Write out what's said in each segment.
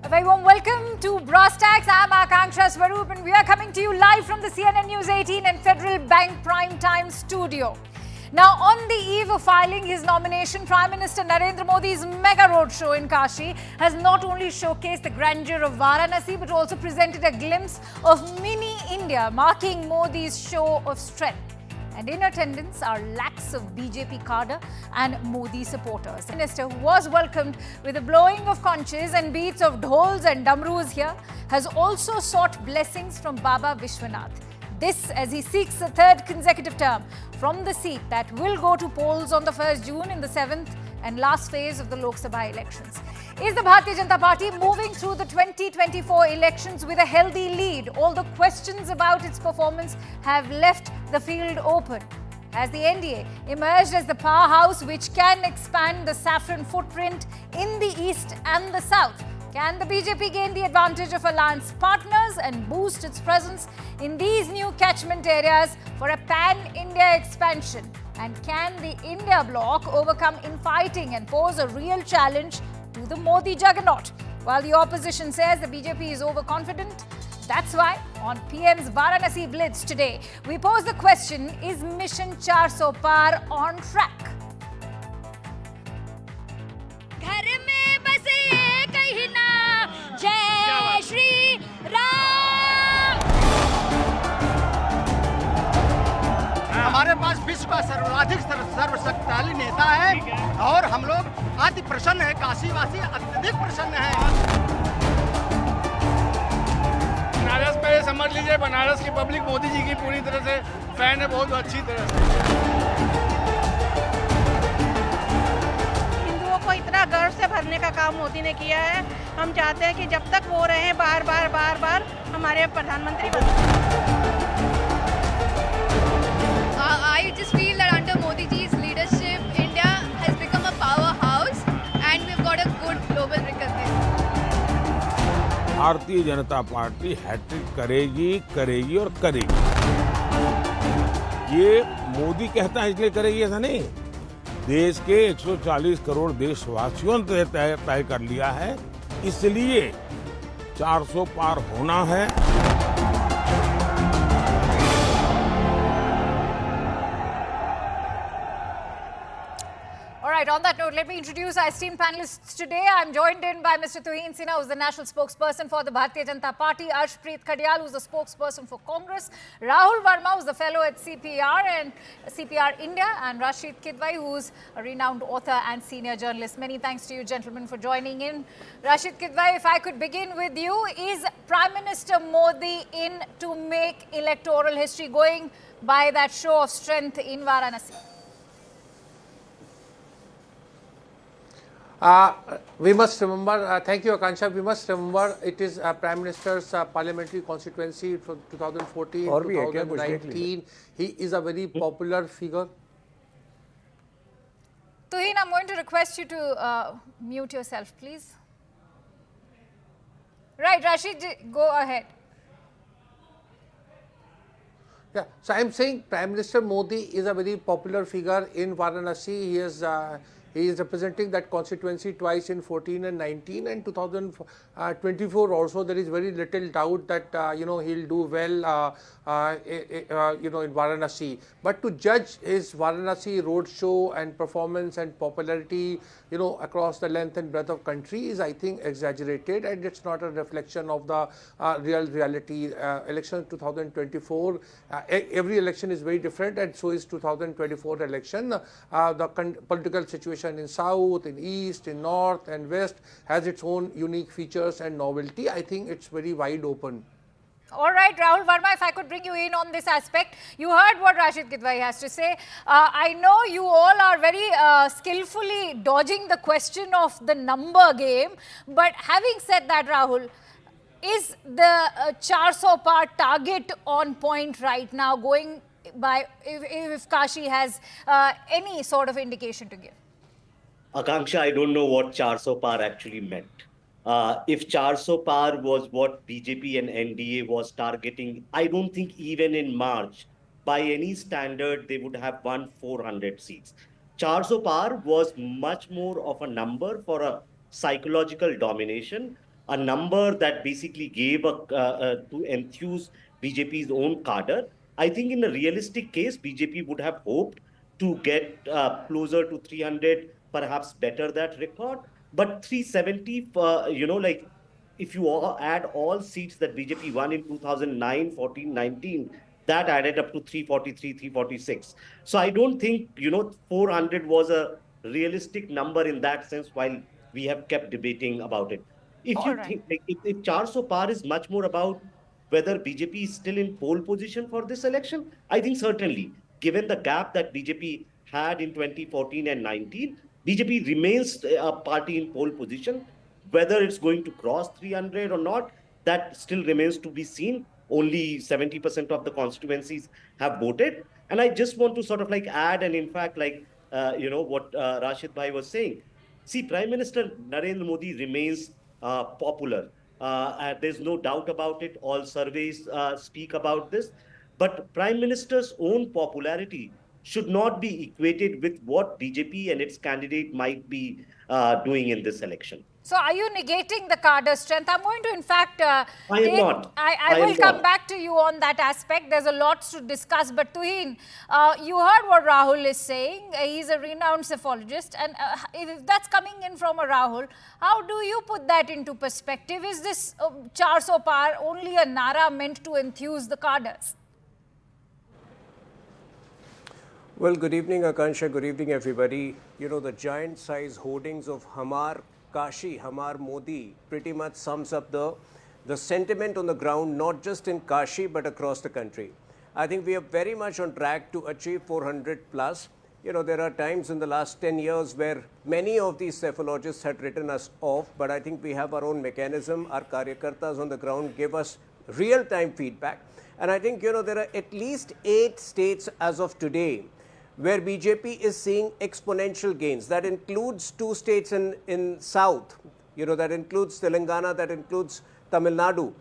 A very warm welcome to Brass Tacks. I'm Akanksha Swaroop and we are coming to you live from the CNN News 18 and Federal Bank Prime Time studio. Now, on the eve of filing his nomination, Prime Minister Narendra Modi's mega roadshow in Kashi has not only showcased the grandeur of Varanasi but also presented a glimpse of mini India, marking Modi's show of strength. And in attendance are lakhs of BJP cadre and Modi supporters. The minister, who was welcomed with a blowing of conches and beats of dhols and damroos here, has also sought blessings from Baba Vishwanath. This as he seeks a third consecutive term from the seat that will go to polls on the 1st June in the 7th and last phase of the Lok Sabha elections. Is the Bharatiya Janata Party moving through the 2024 elections with a healthy lead? All the questions about its performance have left the field open. Has the NDA emerged as the powerhouse which can expand the saffron footprint in the east and the south? Can the BJP gain the advantage of alliance partners and boost its presence in these new catchment areas for a pan-India expansion? And can the India bloc overcome infighting and pose a real challenge to the Modi juggernaut? While the opposition says the BJP is overconfident, that's why on PM's Varanasi Blitz today, we pose the question, is Mission 400 Par on track? Jai Shri Ram! हमारे पास विश्व का सर्वाधिक सर्वशक्तिशाली नेता है और हम लोग अति प्रसन्न हैं, काशीवासी अत्यधिक प्रसन्न हैं। बनारस में समझ लीजिए, बनारस की पब्लिक मोदी जी की पूरी तरह से फैन है, बहुत अच्छी तरह से। को इतना गर्व से भरने का काम मोदी ने किया है। हम चाहते हैं कि जब तक वो रहे बार बार हमारे प्रधानमंत्री बने। I just feel that under Modi ji's leadership, India has become a powerhouse and we've got a good global recognition. Bharatiya Janata party hat trick करेगी और करेगी। ये मोदी कहता है इसलिए करेगी ऐसा नहीं। देश के 140 करोड़ देशवासियों ने तय कर लिया है, इसलिए 400 पार होना है। All right, on that note, let me introduce our esteemed panelists today. I'm joined in by Mr. Tuhin Sinha, who's the national spokesperson for the Bharatiya Janata Party, Arshpreet Khadial, who's the spokesperson for Congress, Rahul Verma, who's the fellow at CPR India, and Rashid Kidwai, who's a renowned author and senior journalist. Many thanks to you, gentlemen, for joining in. Rashid Kidwai, if I could begin with you, is Prime Minister Modi in to make electoral history going by that show of strength in Varanasi? We must remember, thank you Akansha, we must remember it is Prime Minister's parliamentary constituency from 2014, 2019. He is a very popular figure. Tuhin, I'm going to request you to mute yourself, please. Right, Rashid, go ahead. Yeah, so I'm saying Prime Minister Modi is a very popular figure in Varanasi. He is representing that constituency twice in 14 and 19, and 2024 also. There is very little doubt that he'll do well in Varanasi. But to judge his Varanasi roadshow and performance and popularity across the length and breadth of country is, I think, exaggerated, and it's not a reflection of the real reality. Election 2024, every election is very different, and so is 2024 election. The political situation in south, in east, in north and west has its own unique features and novelty. I think it's very wide open. All right, Rahul Verma, if I could bring you in on this aspect. You heard what Rashid Kidwai has to say. I know you all are very skillfully dodging the question of the number game. But having said that, Rahul, is the 400 par target on point right now, going by if Kashi has any sort of indication to give? Akanksha, I don't know what 400 par actually meant. If 400 par was what BJP and NDA was targeting, I don't think even in March, by any standard, they would have won 400 seats. 400 par was much more of a number for a psychological domination. a number that basically gave to enthuse BJP's own cadre. I think in a realistic case, BJP would have hoped to get closer to 300, perhaps better that record. But 370, like if you add all seats that BJP won in 2009, 14, 19, that added up to 343, 346. So I don't think, 400 was a realistic number in that sense, while we have kept debating about it. If All you right. think, like, if 400 par is much more about whether BJP is still in pole position for this election, I think certainly, given the gap that BJP had in 2014 and 19, BJP remains a party in pole position. Whether it's going to cross 300 or not, that still remains to be seen. Only 70% of the constituencies have voted. And I just want to sort of like add, and in fact, like, what Rashid Bhai was saying. See, Prime Minister Narendra Modi remains popular. There's no doubt about it. All surveys speak about this. But Prime Minister's own popularity should not be equated with what BJP and its candidate might be doing in this election. So are you negating the cadre strength? I'm going to, in fact, I am not. I will come back to you on that aspect. There's a lot to discuss. But Tuhin, you heard what Rahul is saying. He's a renowned psephologist. And if that's coming in from a Rahul, how do you put that into perspective? Is this 400 par only a nara meant to enthuse the cadres? Well, good evening, Akansha. Good evening, everybody. You know, the giant size hoardings of Hamar Kashi, Hamar Modi pretty much sums up the sentiment on the ground, not just in Kashi, but across the country. I think we are very much on track to achieve 400 plus. You know, there are times in the last 10 years where many of these psephologists had written us off, but I think we have our own mechanism. Our karyakartas on the ground give us real-time feedback. And I think, there are at least 8 states as of today where BJP is seeing exponential gains. That includes 2 states in South, that includes Telangana, that includes Tamil Nadu.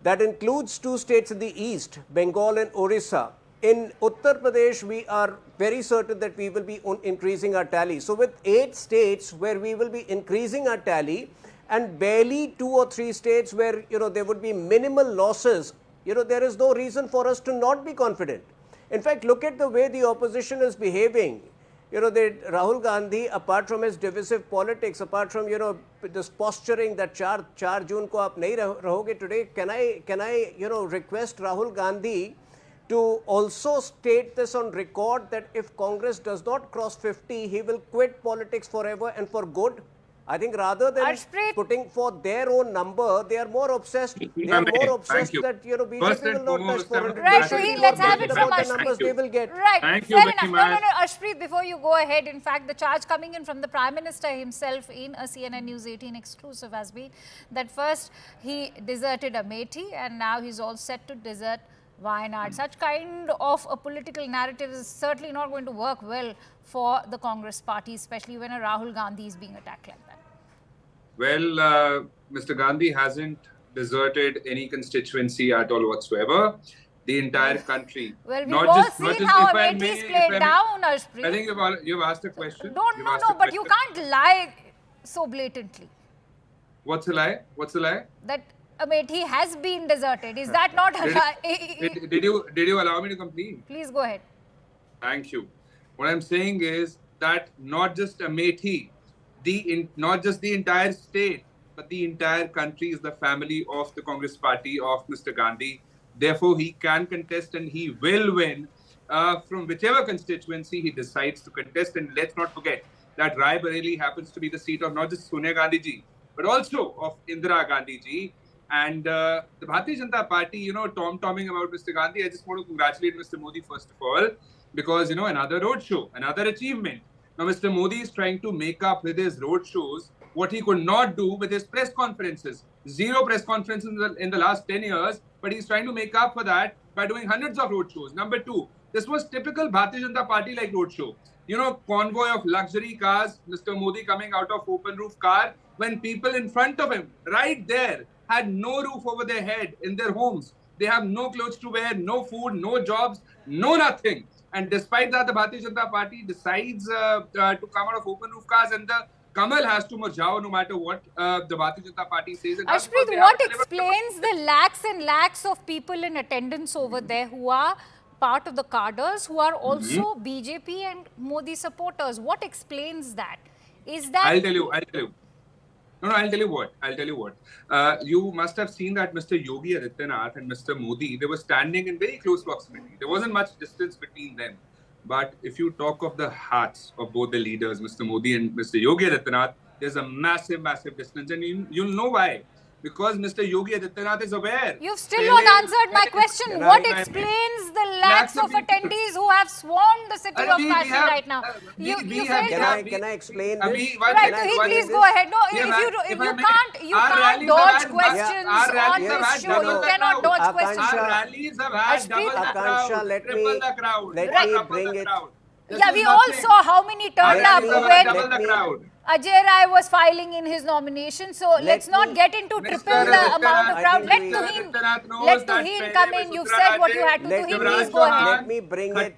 That includes 2 states in the East, Bengal and Orissa. In Uttar Pradesh, we are very certain that we will be increasing our tally. So with 8 states where we will be increasing our tally and barely 2 or 3 states where, there would be minimal losses, there is no reason for us to not be confident. In fact, look at the way the opposition is behaving. Rahul Gandhi, apart from his divisive politics, apart from, this posturing that 4 June ko aap nahi rahoge today, can I request Rahul Gandhi to also state this on record that if Congress does not cross 50, he will quit politics forever and for good? I think rather than putting for their own number, they are more obsessed. They are more obsessed that BJP will not touch 400. Right, Tuhin, let's have it from the numbers they will get. Right, Thank you, fair enough. Vicky No, Ashpreet, before you go ahead, in fact, the charge coming in from the Prime Minister himself in a CNN News 18 exclusive has been that first he deserted Amethi and now he's all set to desert Wayanad. Such kind of a political narrative is certainly not going to work well for the Congress party, especially when a Rahul Gandhi is being attacked like that. Well, Mr. Gandhi hasn't deserted any constituency at all whatsoever. The entire country. Well, we've all seen how Amethi's played down, Ashpreet. I think you've asked a question. No, but you can't lie so blatantly. What's a lie? What's a lie? That Amethi has been deserted. Is that not a lie? Did you allow me to complete? Please go ahead. Thank you. What I'm saying is that not just Amethi, not just the entire state, but the entire country is the family of the Congress party of Mr. Gandhi. Therefore, he can contest and he will win from whichever constituency he decides to contest. And let's not forget that Rai Bareli happens to be the seat of not just Sonia Gandhi ji, but also of Indira Gandhi ji. And the Bharatiya Janata Party, tom-tomming about Mr. Gandhi, I just want to congratulate Mr. Modi first of all, because, another roadshow, another achievement. Now, Mr. Modi is trying to make up with his roadshows what he could not do with his press conferences. 0 press conferences in the last 10 years, but he's trying to make up for that by doing hundreds of roadshows. Number 2, this was typical Bharatiya Janata Party-like roadshow. Convoy of luxury cars, Mr. Modi coming out of open roof car, when people in front of him, right there, had no roof over their head in their homes. They have no clothes to wear, no food, no jobs, no nothing. And despite that, the Bharatiya Janata Party decides to come out of open roof cars, and the Kamal has to murjao no matter what the Bharatiya Janata Party says. And that's because Ashpreet, they what haven't delivered. explains the lakhs and lakhs of people in attendance over there who are part of the cadres, who are also BJP and Modi supporters? What explains that? Is that... I'll tell you. No, I'll tell you what. You must have seen that Mr. Yogi Adityanath and Mr. Modi, they were standing in very close proximity. There wasn't much distance between them. But if you talk of the hearts of both the leaders, Mr. Modi and Mr. Yogi Adityanath, there's a massive distance. And you'll know why. Because Mr. Yogi Adityanath is aware. You've still not answered my question. What explains the lakhs of attendees who have swarmed the city of Kashi right now? Can I explain this? Right, please go ahead. No, you can't dodge questions on this show. You cannot dodge questions. Our rallies have had double the crowd, triple the crowd. Let me bring it. Yeah, we all saw how many turned up when Ajay Rai was filing in his nomination. So let's not get into triple the amount of crowd. Let Tuheen come in. You've said what you had to. Tuheen, please go ahead. Let me bring it.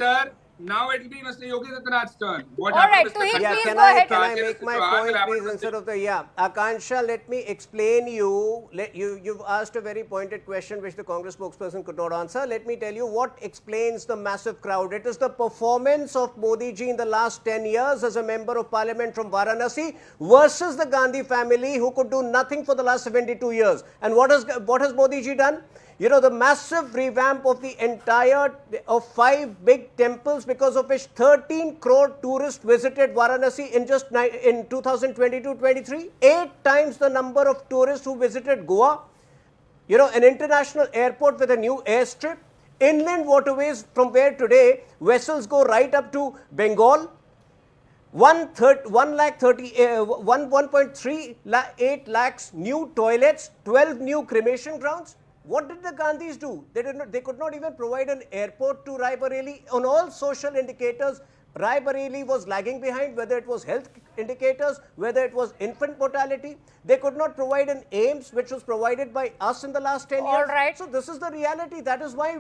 Now it will be Mr. Yogi Adityanath's turn. All right, Tuheen, please go ahead. Can I make my point, please, instead of the... Yeah. Akansha, let me explain you. You've asked a very pointed question which the Congress spokesperson could not answer. Let me tell you what explains the massive crowd. It is the performance of Modi ji in the last 10 years as a member of parliament from Varanasi versus the Gandhi family who could do nothing for the last 72 years. And what has Modi ji done? You know, the massive revamp of the entire, of 5 big temples, because of which 13 crore tourists visited Varanasi in in 2022-23, 8 times the number of tourists who visited Goa. You know, an international airport with a new airstrip, inland waterways from where today vessels go right up to Bengal. 1.38 lakhs new toilets, 12 new cremation grounds. What did the Gandhis do? They could not even provide an airport to Raebareli. On all social indicators, Raebareli was lagging behind, whether it was health indicators, whether it was infant mortality. They could not provide an AIMS, which was provided by us in the last 10 years. All right. So this is the reality. That is why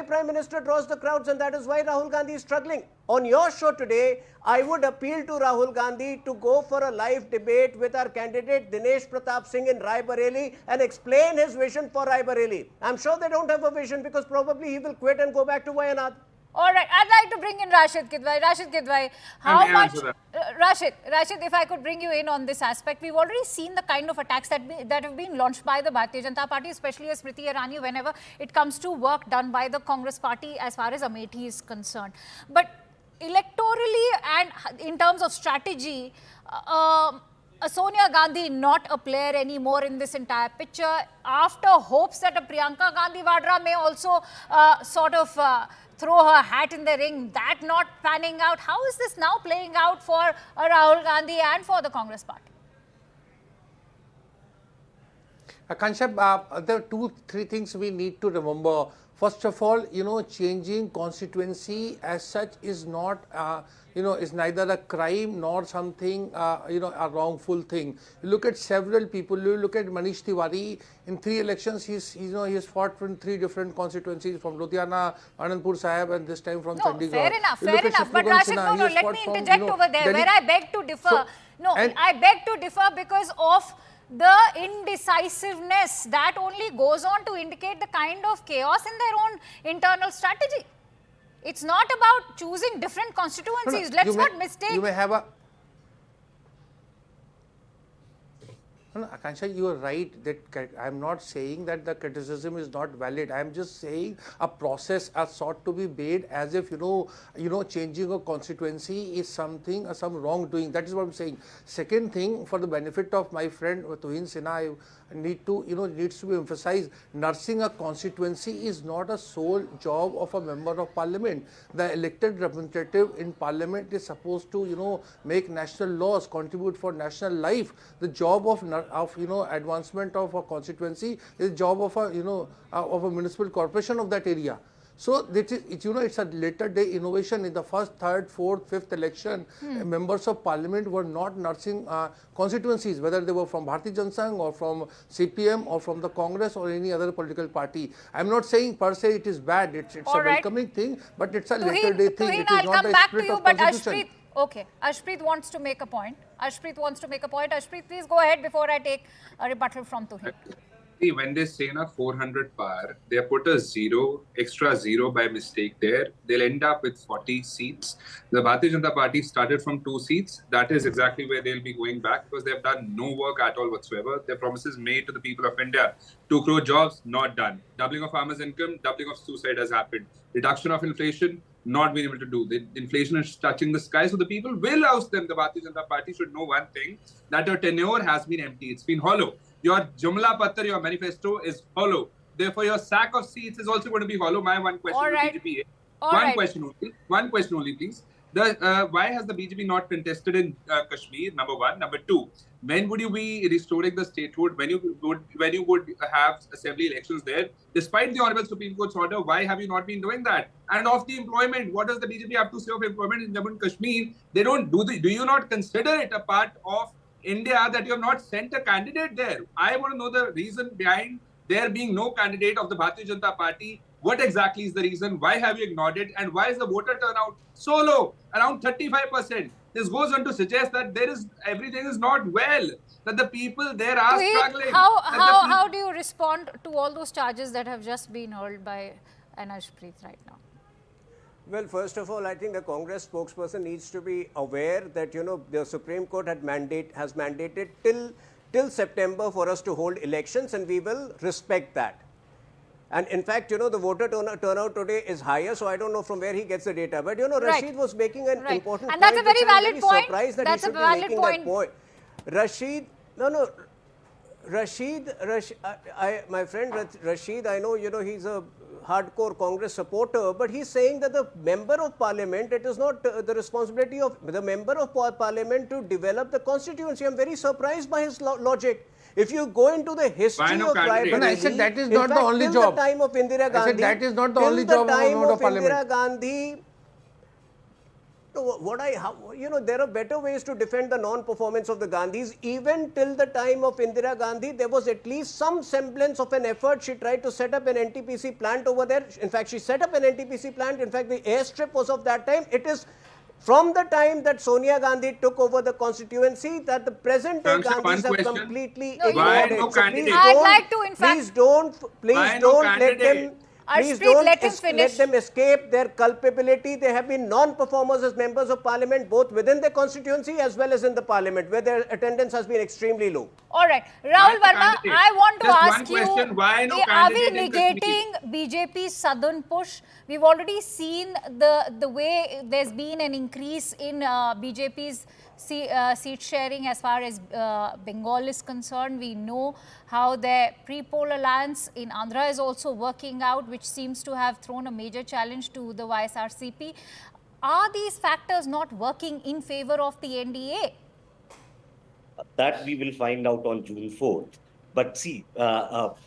Prime Minister draws the crowds, and that is why Rahul Gandhi is struggling. On your show today, I would appeal to Rahul Gandhi to go for a live debate with our candidate Dinesh Pratap Singh in Raebareli and explain his vision for Raebareli. I'm sure they don't have a vision because probably he will quit and go back to Wayanad. All right, I'd like to bring in Rashid Kidwai. Rashid Kidwai, how much... Rashid, if I could bring you in on this aspect, we've already seen the kind of attacks that have been launched by the Bharatiya Janata Party, especially as Smriti Irani, whenever it comes to work done by the Congress Party as far as Amethi is concerned. But electorally and in terms of strategy, Sonia Gandhi not a player anymore in this entire picture, after hopes that a Priyanka Gandhi Vadra may also throw her hat in the ring, that not panning out. How is this now playing out for Rahul Gandhi and for the Congress Party? Akansha, there are 2-3 things we need to remember. First of all, you know, changing constituency as such is not, is neither a crime nor something, a wrongful thing. You look at several people. You look at Manish Tiwari. In 3 elections, he's fought from 3 different constituencies, from Ludhiana, Anandpur Sahib, and this time from Chandigarh. Fair enough. But Rashid, let me interject over there, Delhi, where I beg to differ. I beg to differ because of the indecisiveness that only goes on to indicate the kind of chaos in their own internal strategy. It's not about choosing different constituencies. Let's not mistake. You may have a... No, Akansha, you are right that I'm not saying that the criticism is not valid. I'm just saying a process are sought to be made as if, changing a constituency is something, some wrongdoing. That is what I'm saying. Second thing, for the benefit of my friend Tuheen Sinha, needs to be emphasized, nursing a constituency is not a sole job of a member of parliament. The elected representative in parliament is supposed to, make national laws, contribute for national life. The job of advancement of a constituency is the job of a municipal corporation of that area. So it's a later day innovation. In the first, third, fourth, fifth election, members of parliament were not nursing constituencies, whether they were from Bharatiya Janata Sangh or from CPM or from the Congress or any other political party. I'm not saying per se it is bad. It's a welcoming thing, but it's a later day thing. Tuheen, it is I'll not come a back spirit to you, of but constitution. Ashpreet wants to make a point. Ashpreet wants to make a point. Ashpreet, please go ahead before I take a rebuttal from Tuhil. See, when they say na 400 par, they put a extra zero by mistake there. They'll end up with 40 seats. The Bharatiya Janata Party started from 2 seats. That is exactly where they'll be going back because they've done no work at all whatsoever. Their promises made to the people of India, 2 crore jobs, not done. Doubling of farmers' income, doubling of suicide has happened. Reduction of inflation, not been able to do. The inflation is touching the sky, so the people will oust them. The Bharatiya Janata Party should know one thing, that your tenure has been empty. It's been hollow. Your Jumla Pattar, your manifesto is hollow. Therefore, your sack of seats is also going to be hollow. My one question to BJP is, one question only, please. Why has the BJP not contested in Kashmir? Number one. Number two, when would you be restoring the statehood? When you would have assembly elections there? Despite the Honorable Supreme Court's order, why have you not been doing that? And of the employment, what does the BJP have to say of employment in Jammu and Kashmir? They don't do do you not consider it a part of India that you have not sent a candidate there? I want to know the reason behind there being no candidate of the Bharatiya Janata Party. What exactly is the reason? Why have you ignored it? And why is the voter turnout so low, around 35%? This goes on to suggest that everything is not well, that the people there are struggling. How do you respond to all those charges that have just been hurled by Ashpreet right now? Well, first of all, I think the Congress spokesperson needs to be aware that, the Supreme Court has mandated till September for us to hold elections, and we will respect that. And in fact, the voter turnout today is higher, so I don't know from where he gets the data. But, Rashid was making an important point. And that's a very valid point. Surprised that That's he should a valid be making point. That point. My friend Rashid, I know, he's a hardcore Congress supporter, but he's saying that the member of parliament, it is not the responsibility of the member of parliament to develop the constituency. I'm very surprised by his logic. If you go into the history of tribalism, I said that is not the only job. The time of Indira Gandhi, I said that is not the only job of a member of parliament. Indira Gandhi, there are better ways to defend the non-performance of the Gandhis. Even till the time of Indira Gandhi, there was at least some semblance of an effort. She tried to set up an NTPC plant over there. In fact, she set up an NTPC plant. In fact, the airstrip was of that time. It is from the time that Sonia Gandhi took over the constituency that the present day Gandhis have completely ignored it. So please don't let them. Please don't let them escape their culpability. They have been non-performers as members of parliament, both within the constituency as well as in the parliament, where their attendance has been extremely low. All right. Rahul Verma, I want to ask you, are we negating BJP's southern push? We've already seen the way there's been an increase in BJP's seat sharing as far as Bengal is concerned. We know how their pre-poll alliance in Andhra is also working out, which seems to have thrown a major challenge to the YSRCP. Are these factors not working in favor of the NDA? That we will find out on June 4th. But see,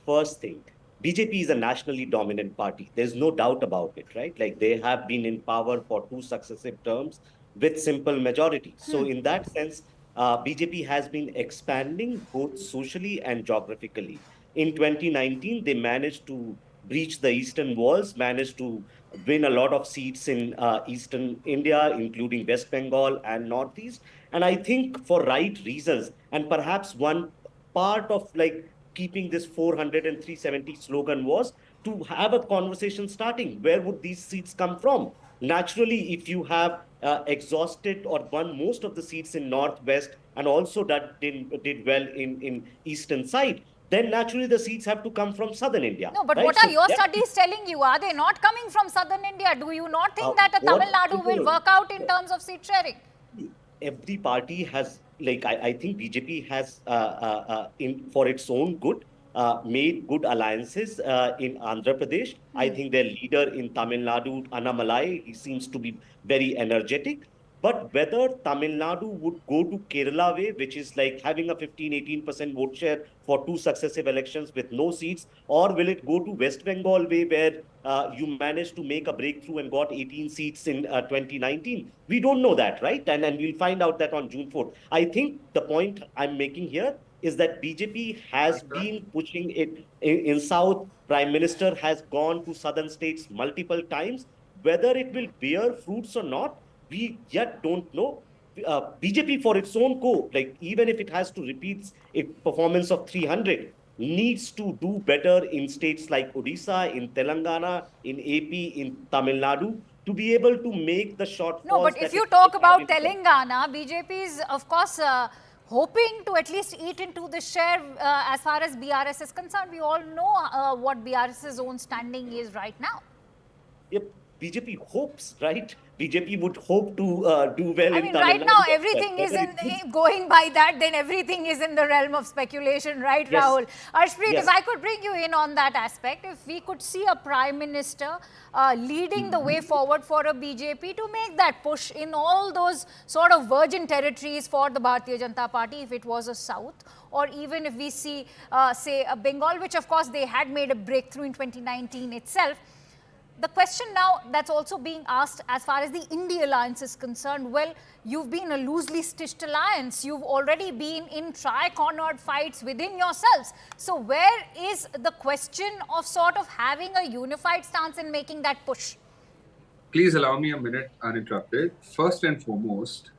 first thing, BJP is a nationally dominant party. There's no doubt about it, right? Like they have been in power for 2 successive terms with simple majority. So in that sense, BJP has been expanding both socially and geographically. In 2019, they managed to breach the eastern walls, managed to win a lot of seats in eastern India, including West Bengal and Northeast. And I think for right reasons, and perhaps one part of like keeping this 400 and 370 slogan was to have a conversation starting. Where would these seats come from? Naturally, if you have exhausted or won most of the seats in Northwest and also that did well in eastern side, then naturally the seats have to come from southern India. No, but right? What are your studies telling you? Are they not coming from southern India? Do you not think that a Tamil Nadu will work out in terms of seat sharing? Every party has, like, I think BJP has, for its own good, made good alliances in Andhra Pradesh. I think their leader in Tamil Nadu, Annamalai, he seems to be very energetic. But whether Tamil Nadu would go to Kerala way, which is like having a 15-18% vote share for 2 successive elections with no seats, or will it go to West Bengal way where you managed to make a breakthrough and got 18 seats in 2019? We don't know that, right? And we'll find out that on June 4th. I think the point I'm making here is that BJP has been pushing it in South. Prime Minister has gone to southern states multiple times. Whether it will bear fruits or not, we yet don't know. BJP for its own like even if it has to repeat its performance of 300, needs to do better in states like Odisha, in Telangana, in AP, in Tamil Nadu, to be able to make the shortfalls. No, but if you talk about Telangana, BJP is, of course, hoping to at least eat into the share as far as BRS is concerned. We all know what BRS's own standing is right now. Yep, BJP hopes, right? BJP would hope to do well. I mean, right now everything is going by that, then everything is in the realm of speculation, right, Yes. Rahul? Arshpreet, Yes. if I could bring you in on that aspect, if we could see a Prime Minister leading the way forward for a BJP to make that push in all those sort of virgin territories for the Bharatiya Janata Party, if it was a South, or even if we see, say, a Bengal, which of course they had made a breakthrough in 2019 itself. The question now that's also being asked as far as the India alliance is concerned, well, you've been a loosely stitched alliance. You've already been in tri-cornered fights within yourselves. So where is the question of sort of having a unified stance and making that push? Please allow me a minute uninterrupted. First and foremost,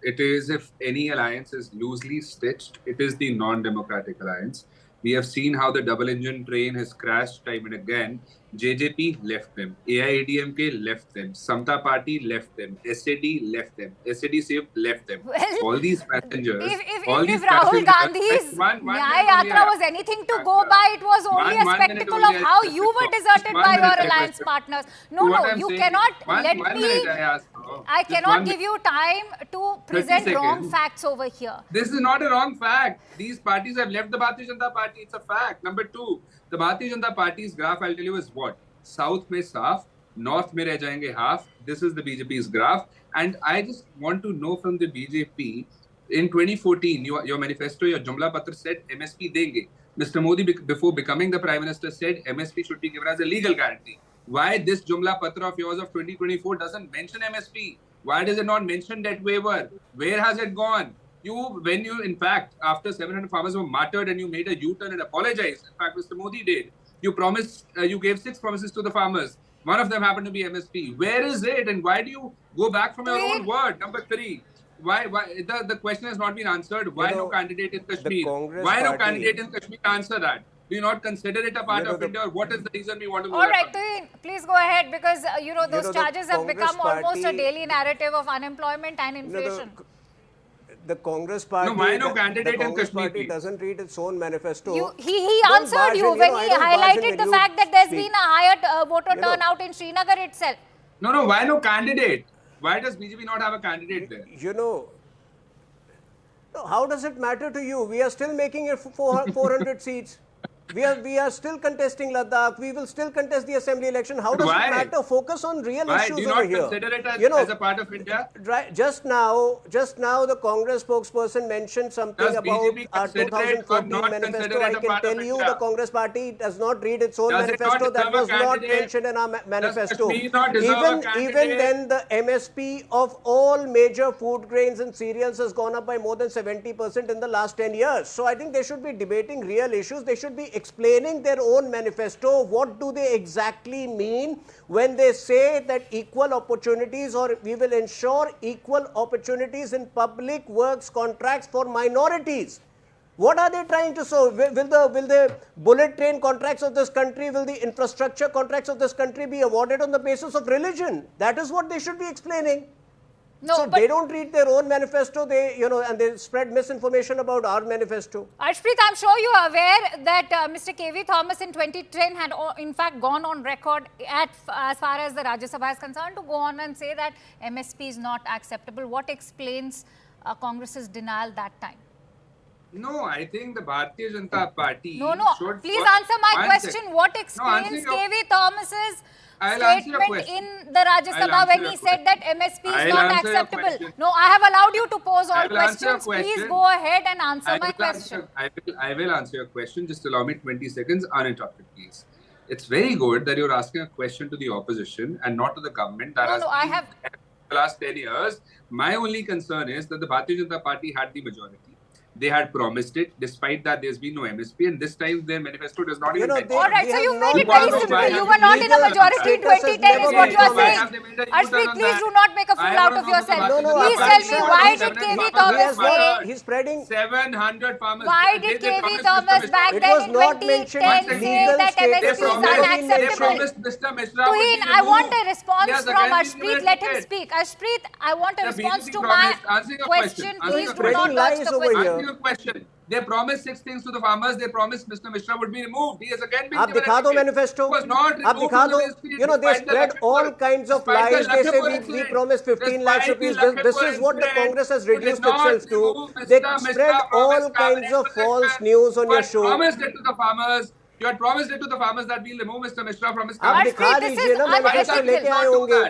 it is, if any alliance is loosely stitched, it is the non-democratic alliance. We have seen how the double engine train has crashed time and again. JJP left them, AIADMK left them, Samta Party left them, SAD left them, SAD SAVE left them. Well, all these passengers, if Rahul Gandhi's Nyaya Yatra was anything to go by, it was only a spectacle of how you were deserted by your alliance partners. No, you cannot let me. I cannot give you time to present wrong facts over here. This is not a wrong fact. These parties have left the Bharatiya Janata Party. It's a fact. Number two, the Bharatiya Janata Party's graph, I'll tell you, is what? South mein saaf, North mein reh jayenge half. This is the BJP's graph. And I just want to know from the BJP, in 2014, your manifesto, your Jumla Patra said MSP denge. Mr. Modi, before becoming the Prime Minister, said MSP should be given as a legal guarantee. Why this Jumla Patra of yours of 2024 doesn't mention MSP? Why does it not mention debt waiver? Where has it gone? When you, in fact, after 700 farmers were martyred and you made a U-turn and apologized, in fact, Mr. Modi did, you promised, you gave 6 promises to the farmers. One of them happened to be MSP. Where is it? And why do you go back from your own word? Number 3, why the question has not been answered. Why no candidate in Kashmir? Why no candidate in Kashmir? Answer that. Do you not consider it a part of India, or what is the reason we want to know? All right, Tuhin, please go ahead, because those charges have become almost a daily narrative of unemployment and inflation. The Congress Party, why no candidate in Kashmir Kashmir doesn't read its own manifesto. He answered you when he highlighted the fact that there's been a higher voter turnout in Srinagar itself. No, why no candidate? Why does BJP not have a candidate there? How does it matter to you? We are still making it 400 seats. We are still contesting Ladakh. We will still contest the assembly election. How does it matter? Focus on real issues over here. Do you not consider it as a part of India? Right. Just now, the Congress spokesperson mentioned something about our 2014 manifesto. I can tell you the Congress Party does not read its own manifesto. That was not mentioned in our manifesto. Even then, the MSP of all major food grains and cereals has gone up by more than 70% in the last 10 years. So I think they should be debating real issues. They should be explaining their own manifesto. What do they exactly mean when they say that equal opportunities, or we will ensure equal opportunities in public works contracts for minorities? What are they trying to show? Will the bullet train contracts of this country, will the infrastructure contracts of this country be awarded on the basis of religion? That is what they should be explaining. No, so they don't read their own manifesto, and they spread misinformation about our manifesto. Arshpreet, I'm sure you are aware that Mr. KV Thomas in 2010 had in fact gone on record as far as the Rajya Sabha is concerned to go on and say that MSP is not acceptable. What explains Congress's denial that time? No, I think the Bharatiya Janata Party should... Please answer my question. What explains KV Thomas's statement in the Rajya Sabha when he said that MSP is not acceptable? No, I have allowed you to pose all questions. Please go ahead and answer my question. I will answer your question. Just allow me 20 seconds uninterrupted, please. It's very good that you're asking a question to the opposition and not to the government. I have the last 10 years. My only concern is that the Bharatiya Janata Party had the majority. They had promised it. Despite that, there's been no MSP, and this time their manifesto does not even mention. All right, so you made it not very know simple. why You have were they not made in a it majority in 2010 is what you are Why saying. have they made a U-turn Harshpreet, on please that? do not make a fool out of yourself. Please tell me, why did KV Thomas say, He's spreading. 700 farmers. why did They KV promised Thomas Mr. back It then was in not mentioned 2010 say legal that status. MSP is They unacceptable? promised Mr. Mishra Tuhin, would be I want a removed. response Yes, from again, Harshpreet. Let him speak. Harshpreet, I want a The response BJP to my promised- answering your question. question, Please answering do your not question. dodge the Lies over question. here. Answering your question, they promised 6 things to the farmers. They promised Mr. Mishra would be removed. He has again been आप given दिखा a दो ticket. manifesto. He was not आप removed दिखा from the दो. ministry You know, they despite the spread all Lakshmipur- kinds of despite the lies. They say Lakshmipur we incident. promised 15 lakhs Despite the rupees. This Lakshmipur is what the incident, Congress has you did reduced not itself to. remove They Mr. spread Mishra from all his kinds cabinet of false position. news on You your had show. promised it to the farmers. You had promised it to the farmers that we'll remove Mr. Mishra from his आप cabinet. दिखा Harshpreet, this दीजिए is ना manifesto unethical. लेके आए होंगे.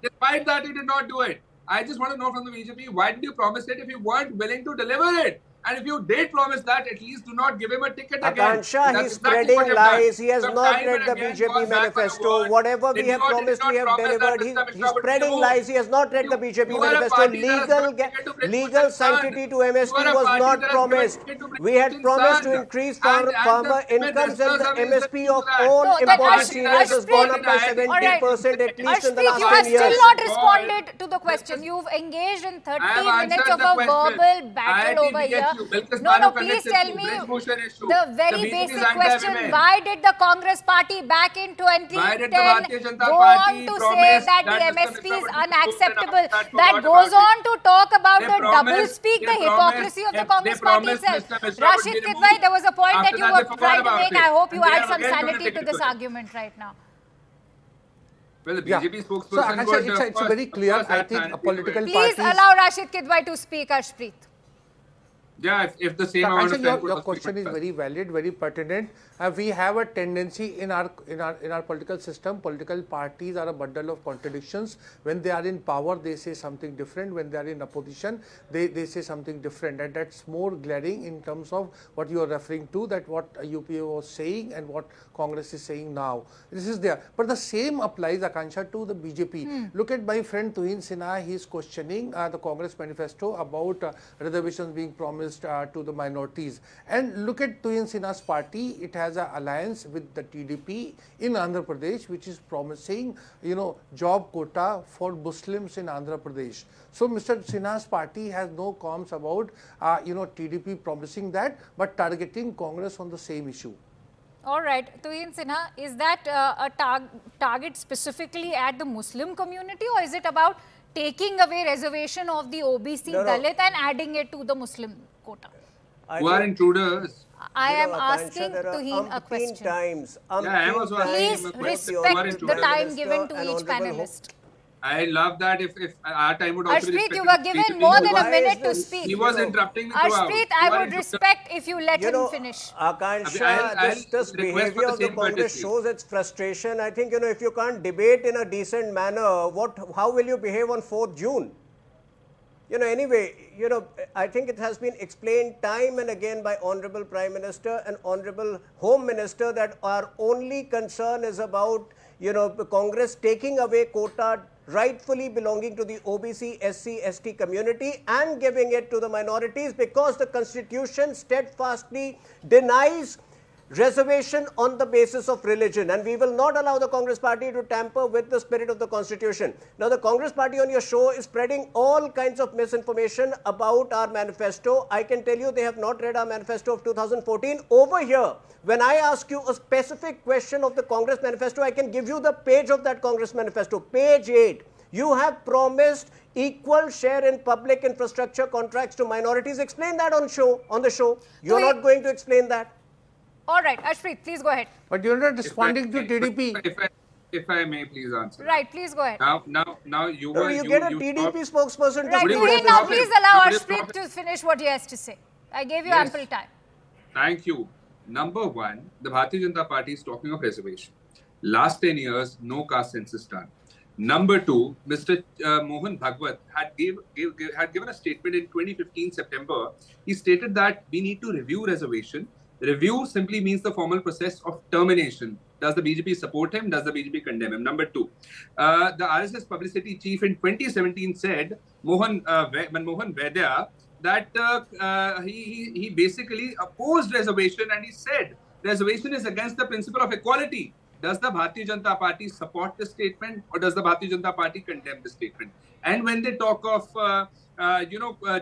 Despite that, he did not do it. I just want to know from the BJP, why did you promise it if you weren't willing to deliver it? And if you did promise that, at least do not give him a ticket again. Akansha, That's he's exactly spreading what you've done. lies. He has You've not time read and the again BJP gone back on your manifesto. word. Whatever Did we have you or did promised, not we have promise that delivered. Mr. Mishra He's would be spreading removed? lies. He has not read the BJP You are a manifesto. party that has Legal, got ticket to bring legal Muslims sanctity to You are MSP a was party not that has got promised. ticket to bring We had Muslims promised to son. increase And farmer the incomes, and the ministers have MSP listened of to that. all No, that important Harsh- cereals has gone up by Harshpreet, 70% at least in the Harshpreet, last you 10 have still years. not responded to the question. You've engaged in 30 I have minutes answered of the a question. verbal battle over here. IIT BHU, No, please tell me the very basic question. Why did the Congress party back in Why did the 2010 Bharatiya Janata go Party on to say promise that that the Mr. MSP Mishra is would be removed and unaccepable? after that That forgot goes about on to talk about They the promised- double-speak, the they hypocrisy of the promised- Congress they party promised itself. Mr. Mishra would Rashid be Kidwai, removed. there was a point After that you that, were they forgot trying to about make. it. I hope you And they add have some again given a sanity to ticket this to him. argument right now. Well, the Yeah. BJP So, spokesperson Akansha, could, it's very clear. I think a political Please parties. allow Rashid Kidwai to speak, Harshpreet. Yeah, if the same amount Akansha, of time your could question is very valid, very pertinent. We have a tendency in our political system. Political parties are a bundle of contradictions. When they are in power, they say something different. When they are in opposition, they say something different, and that's more glaring in terms of what you are referring to. That what UPA was saying and what Congress is saying now. This is there, but the same applies, Akansha, to the BJP. Look at my friend Tuhin Sinha. He is questioning the Congress manifesto about reservations being promised to the minorities. And look at Tuhin Sinha's party. It has an alliance with the TDP in Andhra Pradesh, which is promising, job quota for Muslims in Andhra Pradesh. So Mr. Sinha's party has no qualms about, TDP promising that, but targeting Congress on the same issue. All right, Tuhin Sinha, is that a target specifically at the Muslim community, or is it about taking away reservation of the OBC Dalit and adding it to the Muslim quota? Who are intruders? I am Akansha, asking there are Tuhin a umpteen question. times, I am also asking Please him a question. respect the time Minister given to and each Honorable panelist. I love that if our time would also be Harshpreet, you respected were by given BJP. more than a Why is minute to this- speak. He was interrupting me throughout. Harshpreet, You I are would intruders. respect if you let him finish. Akansha, I'll this request for behavior the of the same Congress courtesy. shows its frustration. I think, if you can't debate in a decent manner, how will you behave on 4th June? Anyway, I think it has been explained time and again by Honorable Prime Minister and Honorable Home Minister that our only concern is about, Congress taking away quota rightfully belonging to the OBC, SC, ST community and giving it to the minorities because the Constitution steadfastly denies reservation on the basis of religion, and we will not allow the Congress party to tamper with the spirit of the Constitution. Now, the Congress party on your show is spreading all kinds of misinformation about our manifesto. I can tell you they have not read our manifesto of 2014. Over here, when I ask you a specific question of the Congress manifesto, I can give you the page of that Congress manifesto, page 8. You have promised equal share in public infrastructure contracts to minorities. Explain that on the show. You're not going to explain that. All right, Harshpreet, please go ahead. But you're not responding to TDP. If I may please answer. Right, please go ahead. Now you were You get a TDP spokesperson to Right, speak. Tuhin, is now problem? please allow What is Harshpreet problem? to finish what he has to say. I gave you Yes. ample time. Thank you. Number one, the Bharatiya Janata Party is talking of reservation. Last 10 years, no caste census done. Number two, Mr. Mohan Bhagwat had given a statement in 2015 September. He stated that we need to review reservation. Review simply means the formal process of termination. Does the BJP support him? Does the BJP condemn him? Number two, the RSS publicity chief in 2017 said when Mohan Vaidya that he basically opposed reservation, and he said reservation is against the principle of equality. Does the Bharatiya Janata Party support this statement, or does the Bharatiya Janata Party condemn this statement? And when they talk of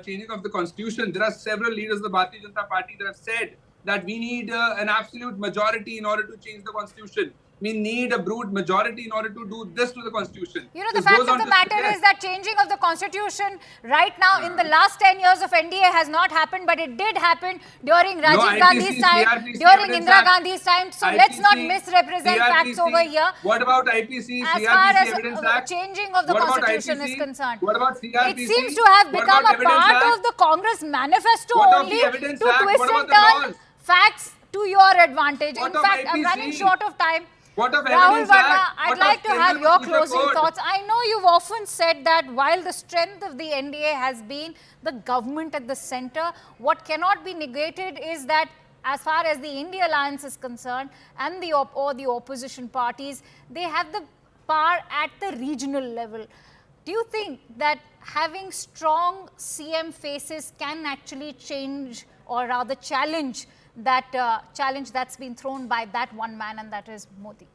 changing of the constitution, there are several leaders of the Bharatiya Janata Party that have said that we need an absolute majority in order to change the constitution. We need a broad majority in order to do this to the constitution. You know, the fact of the matter is that changing of the constitution right now in the last 10 years of NDA has not happened, but it did happen during Rajiv Gandhi's time, during Indira Gandhi's time. So let's not misrepresent facts over here. What about IPC, as CRPC far as Evidence Act? changing of the constitution is concerned? What about CRPC? It seems to have become a part of the Congress manifesto only to twist and turn facts to your advantage. In fact, I'm running short of time. Rahul Verma, I'd like to have your closing thoughts. I know you've often said that while the strength of the NDA has been the government at the center, what cannot be negated is that as far as the India Alliance is concerned and the opposition parties, they have the power at the regional level. Do you think that having strong CM faces can actually change, or rather challenge that challenge that's been thrown by that one man, and that is Modi?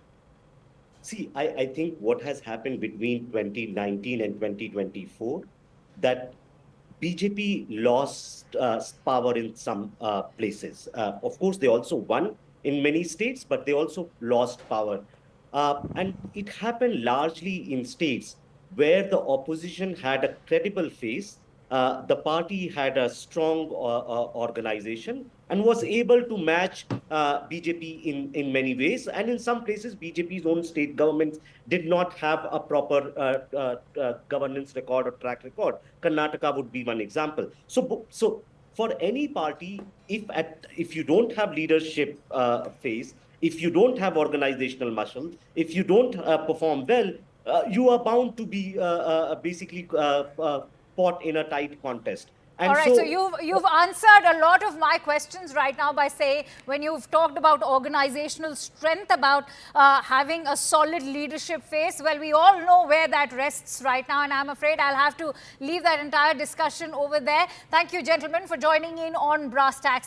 See, I think what has happened between 2019 and 2024, that BJP lost power in some places. Of course, they also won in many states, but they also lost power. And it happened largely in states where the opposition had a credible face, the party had a strong organization, and was able to match BJP in many ways. And in some places, BJP's own state governments did not have a proper governance record or track record. Karnataka would be one example. So for any party, if you don't have leadership phase, if you don't have organizational muscle, if you don't perform well, you are bound to be basically caught in a tight contest. And all right, so you've answered a lot of my questions right now by saying, when you've talked about organizational strength, about having a solid leadership face, well, we all know where that rests right now, and I'm afraid I'll have to leave that entire discussion over there. Thank you, gentlemen, for joining in on Brass Tacks.